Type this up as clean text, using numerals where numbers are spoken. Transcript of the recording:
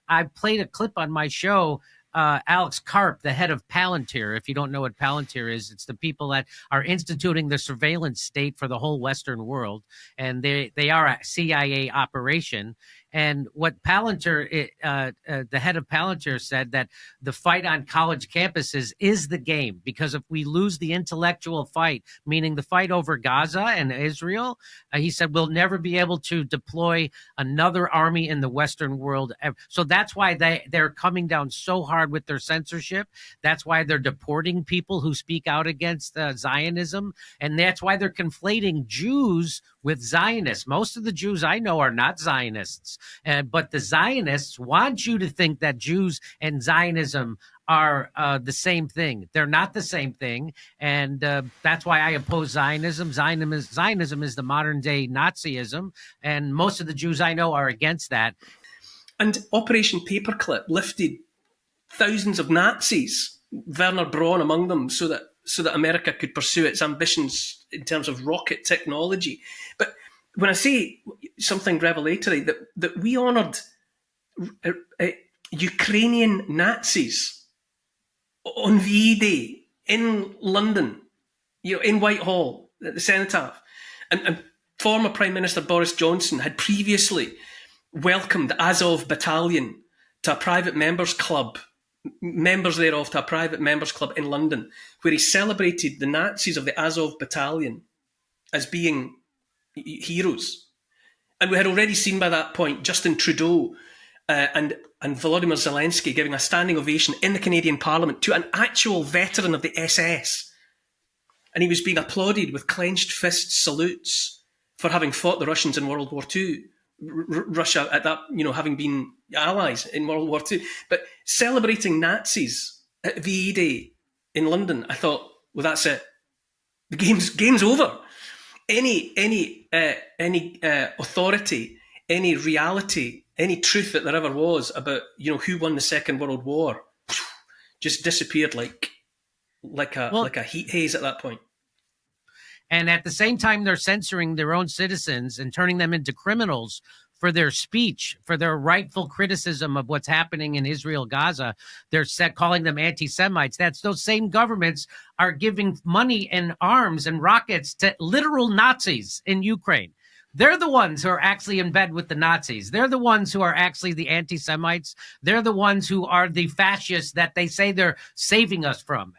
I played a clip on my show. Alex Karp, the head of Palantir. If you don't know what Palantir is, it's the people that are instituting the surveillance state for the whole Western world, and they are a CIA operation. And what Palantir, the head of Palantir, said that the fight on college campuses is the game, because if we lose the intellectual fight, meaning the fight over Gaza and Israel, he said we'll never be able to deploy another army in the Western world. So that's why they're coming down so hard with their censorship. That's why they're deporting people who speak out against Zionism. And that's why they're conflating Jews with Zionists. Most of the Jews I know are not Zionists. But the Zionists want you to think that Jews and Zionism are the same thing. They're not the same thing. And that's why I oppose Zionism. Zionism is the modern day Nazism. And most of the Jews I know are against that. And Operation Paperclip lifted thousands of Nazis, Werner Braun among them, so that America could pursue its ambitions in terms of rocket technology. But when I say something revelatory, that we honoured Ukrainian Nazis on VE Day in London, in Whitehall, at the Cenotaph, and former Prime Minister Boris Johnson had previously welcomed Azov Battalion to a private members club, members thereof to a private members club in London, where he celebrated the Nazis of the Azov Battalion as being heroes. And we had already seen by that point Justin Trudeau and Volodymyr Zelensky giving a standing ovation in the Canadian Parliament to an actual veteran of the SS. And he was being applauded with clenched fist salutes for having fought the Russians in World War II. Russia at that, having been allies in World War II. But celebrating Nazis at VE Day in London, I thought, well, that's it. The game's over. Any authority, any reality, any truth that there ever was about who won the Second World War just disappeared like a heat haze at that point. And at the same time, they're censoring their own citizens and turning them into criminals for their speech, for their rightful criticism of what's happening in Israel, Gaza. They're calling them anti-Semites. Those same governments are giving money and arms and rockets to literal Nazis in Ukraine. They're the ones who are actually in bed with the Nazis. They're the ones who are actually the anti-Semites. They're the ones who are the fascists that they say they're saving us from.